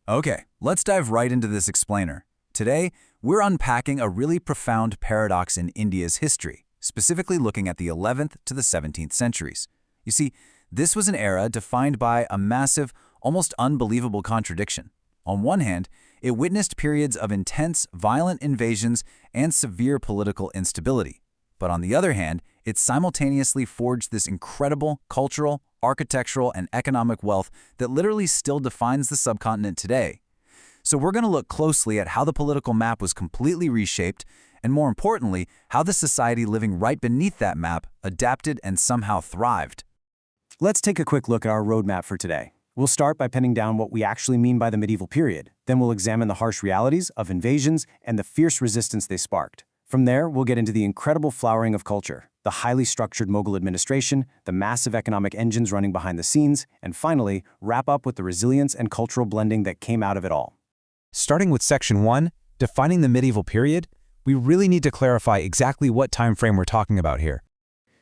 Okay, let's dive right into this explainer. Today, we're unpacking a really profound paradox in India's history, specifically looking at the 11th to the 17th centuries. You see, this was an era defined by a massive, almost unbelievable contradiction. On one hand, it witnessed periods of intense, violent invasions and severe political instability. But on the other hand, it simultaneously forged this incredible cultural, architectural, and economic wealth that literally still defines the subcontinent today. So we're going to look closely at how the political map was completely reshaped, and more importantly, how the society living right beneath that map adapted and somehow thrived. Let's take a quick look at our roadmap for today. We'll start by pinning down what we actually mean by the medieval period. Then we'll examine the harsh realities of invasions and the fierce resistance they sparked. From there, we'll get into the incredible flowering of culture, the highly structured Mughal administration, the massive economic engines running behind the scenes, and finally, wrap up with the resilience and cultural blending that came out of it all. Starting with Section 1, defining the medieval period, we really need to clarify exactly what time frame we're talking about here.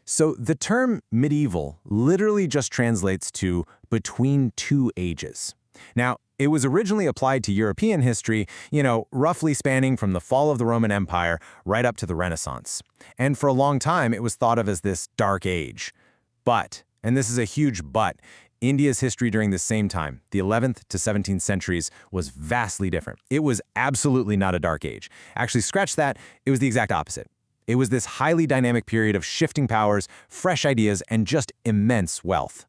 So the term medieval literally just translates to between two ages. Now, it was originally applied to European history, roughly spanning from the fall of the Roman Empire right up to the Renaissance. And for a long time, it was thought of as this dark age. But, and this is a huge but, India's history during this same time, the 11th to 17th centuries, was vastly different. It was absolutely not a dark age. Actually, scratch that, it was the exact opposite. It was this highly dynamic period of shifting powers, fresh ideas, and just immense wealth.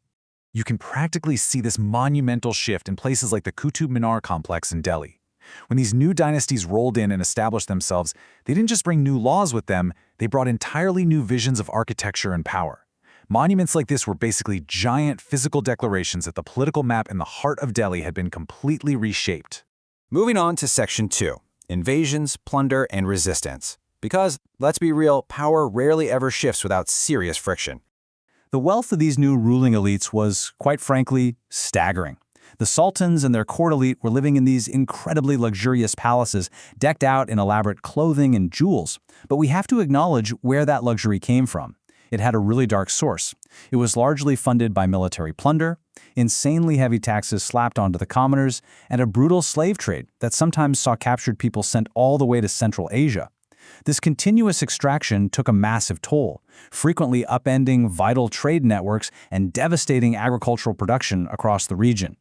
You can practically see this monumental shift in places like the Qutub Minar complex in Delhi. When these new dynasties rolled in and established themselves, they didn't just bring new laws with them, they brought entirely new visions of architecture and power. Monuments like this were basically giant physical declarations that the political map in the heart of Delhi had been completely reshaped. Moving on to Section 2, invasions, plunder, and resistance. Because, let's be real, power rarely ever shifts without serious friction. The wealth of these new ruling elites was, quite frankly, staggering. The sultans and their court elite were living in these incredibly luxurious palaces, decked out in elaborate clothing and jewels. But we have to acknowledge where that luxury came from. It had a really dark source. It was largely funded by military plunder, insanely heavy taxes slapped onto the commoners, and a brutal slave trade that sometimes saw captured people sent all the way to Central Asia. This continuous extraction took a massive toll, frequently upending vital trade networks and devastating agricultural production across the region.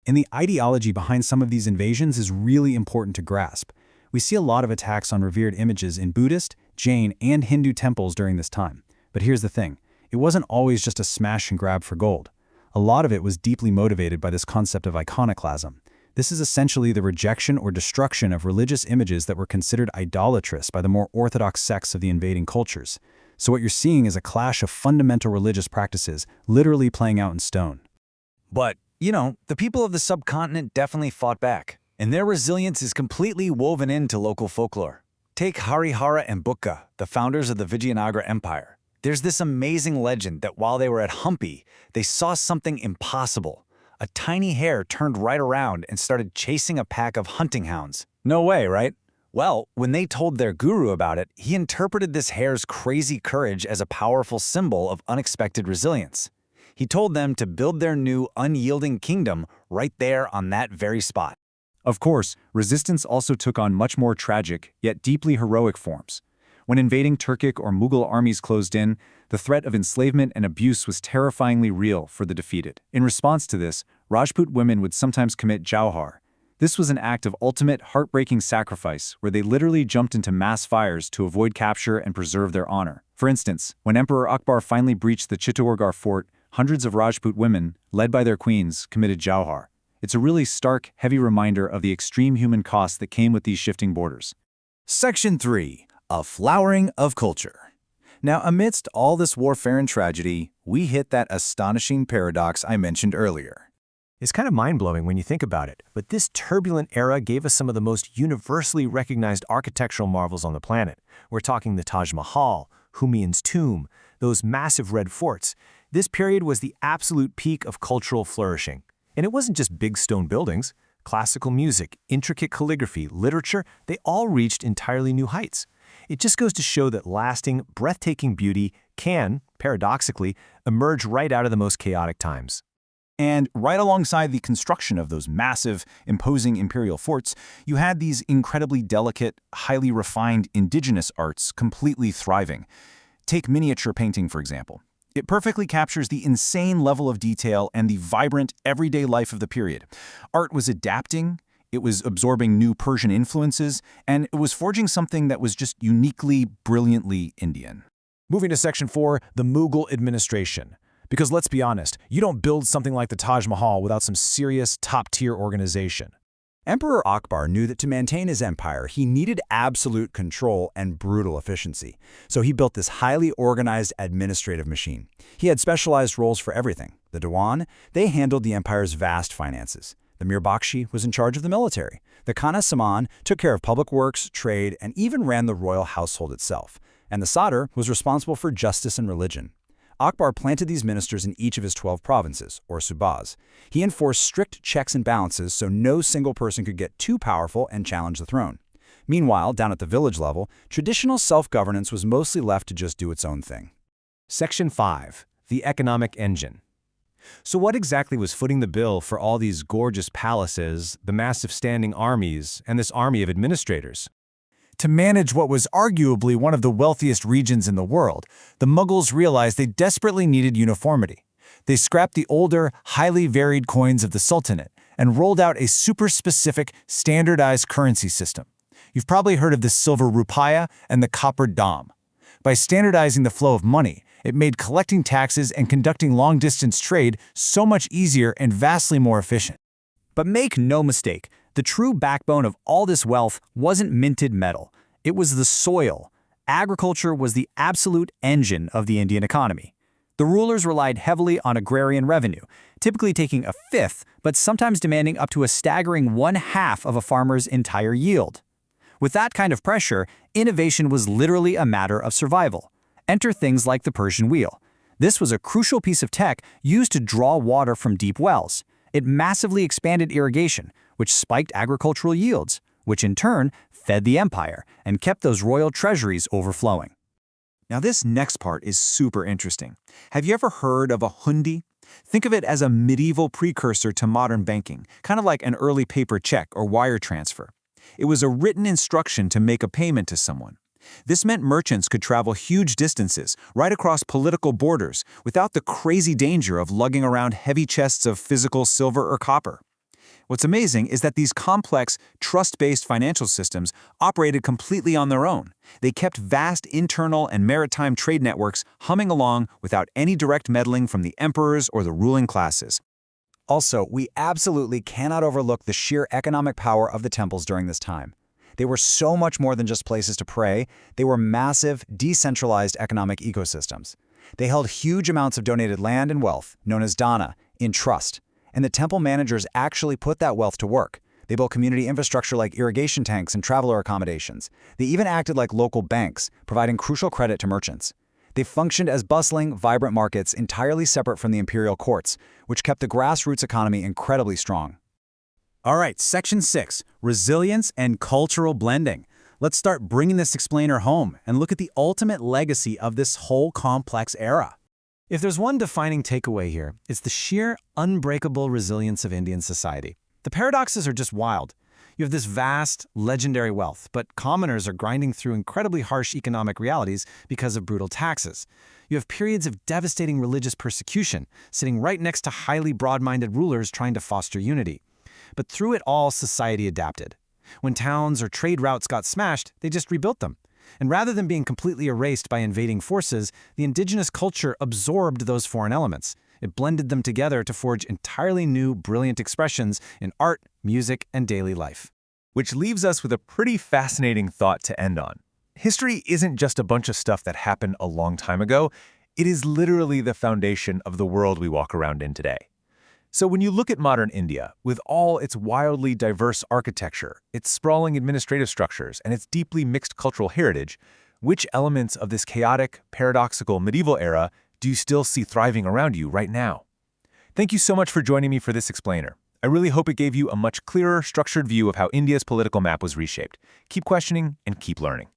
And the ideology behind some of these invasions is really important to grasp. We see a lot of attacks on revered images in Buddhist, Jain, and Hindu temples during this time. But here's the thing, it wasn't always just a smash and grab for gold. A lot of it was deeply motivated by this concept of iconoclasm. This is essentially the rejection or destruction of religious images that were considered idolatrous by the more orthodox sects of the invading cultures. So what you're seeing is a clash of fundamental religious practices literally playing out in stone. But, the people of the subcontinent definitely fought back, and their resilience is completely woven into local folklore. Take Harihara and Bukka, the founders of the Vijayanagara Empire. There's this amazing legend that while they were at Hampi, they saw something impossible. A tiny hare turned right around and started chasing a pack of hunting hounds. No way, right? Well, when they told their guru about it, he interpreted this hare's crazy courage as a powerful symbol of unexpected resilience. He told them to build their new, unyielding kingdom right there on that very spot. Of course, resistance also took on much more tragic, yet deeply heroic forms. When invading Turkic or Mughal armies closed in, the threat of enslavement and abuse was terrifyingly real for the defeated. In response to this, Rajput women would sometimes commit jauhar. This was an act of ultimate, heartbreaking sacrifice where they literally jumped into mass fires to avoid capture and preserve their honor. For instance, when Emperor Akbar finally breached the Chittorgarh fort, hundreds of Rajput women, led by their queens, committed jauhar. It's a really stark, heavy reminder of the extreme human cost that came with these shifting borders. Section 3. A flowering of culture. Now, amidst all this warfare and tragedy, we hit that astonishing paradox I mentioned earlier. It's kind of mind-blowing when you think about it, but this turbulent era gave us some of the most universally recognized architectural marvels on the planet. We're talking the Taj Mahal, Humayun's tomb, those massive red forts. This period was the absolute peak of cultural flourishing. And it wasn't just big stone buildings. Classical music, intricate calligraphy, literature, they all reached entirely new heights. It just goes to show that lasting, breathtaking beauty can, paradoxically, emerge right out of the most chaotic times. And right alongside the construction of those massive, imposing imperial forts, you had these incredibly delicate, highly refined indigenous arts completely thriving. Take miniature painting, for example. It perfectly captures the insane level of detail and the vibrant, everyday life of the period. Art was adapting, it was absorbing new Persian influences, and it was forging something that was just uniquely, brilliantly Indian. Moving to Section 4, the Mughal administration. Because let's be honest, you don't build something like the Taj Mahal without some serious, top-tier organization. Emperor Akbar knew that to maintain his empire, he needed absolute control and brutal efficiency. So he built this highly organized administrative machine. He had specialized roles for everything. The Diwan, they handled the empire's vast finances. The Mir Bakshi was in charge of the military. The Khana Saman took care of public works, trade, and even ran the royal household itself. And the Sadr was responsible for justice and religion. Akbar planted these ministers in each of his 12 provinces, or subas. He enforced strict checks and balances so no single person could get too powerful and challenge the throne. Meanwhile, down at the village level, traditional self-governance was mostly left to just do its own thing. Section 5, the economic engine. So what exactly was footing the bill for all these gorgeous palaces, the massive standing armies, and this army of administrators? To manage what was arguably one of the wealthiest regions in the world, the Mughals realized they desperately needed uniformity. They scrapped the older, highly varied coins of the Sultanate and rolled out a super-specific, standardized currency system. You've probably heard of the silver rupaya and the copper dam. By standardizing the flow of money, it made collecting taxes and conducting long-distance trade so much easier and vastly more efficient. But make no mistake, the true backbone of all this wealth wasn't minted metal. It was the soil. Agriculture was the absolute engine of the Indian economy. The rulers relied heavily on agrarian revenue, typically taking a fifth, but sometimes demanding up to a staggering 1/2 of a farmer's entire yield. With that kind of pressure, innovation was literally a matter of survival. Enter things like the Persian wheel. This was a crucial piece of tech used to draw water from deep wells. It massively expanded irrigation, which spiked agricultural yields, which in turn fed the empire and kept those royal treasuries overflowing. Now this next part is super interesting. Have you ever heard of a hundi? Think of it as a medieval precursor to modern banking, kind of like an early paper check or wire transfer. It was a written instruction to make a payment to someone. This meant merchants could travel huge distances, right across political borders, without the crazy danger of lugging around heavy chests of physical silver or copper. What's amazing is that these complex, trust-based financial systems operated completely on their own. They kept vast internal and maritime trade networks humming along without any direct meddling from the emperors or the ruling classes. Also, we absolutely cannot overlook the sheer economic power of the temples during this time. They were so much more than just places to pray. They were massive, decentralized economic ecosystems. They held huge amounts of donated land and wealth, known as dana, in trust. And the temple managers actually put that wealth to work. They built community infrastructure like irrigation tanks and traveler accommodations. They even acted like local banks, providing crucial credit to merchants. They functioned as bustling, vibrant markets entirely separate from the imperial courts, which kept the grassroots economy incredibly strong. All right, Section 6, Resilience and Cultural Blending. Let's start bringing this explainer home and look at the ultimate legacy of this whole complex era. If there's one defining takeaway here, it's the sheer, unbreakable resilience of Indian society. The paradoxes are just wild. You have this vast, legendary wealth, but commoners are grinding through incredibly harsh economic realities because of brutal taxes. You have periods of devastating religious persecution, sitting right next to highly broad-minded rulers trying to foster unity. But through it all, society adapted. When towns or trade routes got smashed, they just rebuilt them. And rather than being completely erased by invading forces, the indigenous culture absorbed those foreign elements. It blended them together to forge entirely new, brilliant expressions in art, music, and daily life. Which leaves us with a pretty fascinating thought to end on. History isn't just a bunch of stuff that happened a long time ago. It is literally the foundation of the world we walk around in today. So when you look at modern India, with all its wildly diverse architecture, its sprawling administrative structures, and its deeply mixed cultural heritage, which elements of this chaotic, paradoxical medieval era do you still see thriving around you right now? Thank you so much for joining me for this explainer. I really hope it gave you a much clearer, structured view of how India's political map was reshaped. Keep questioning and keep learning.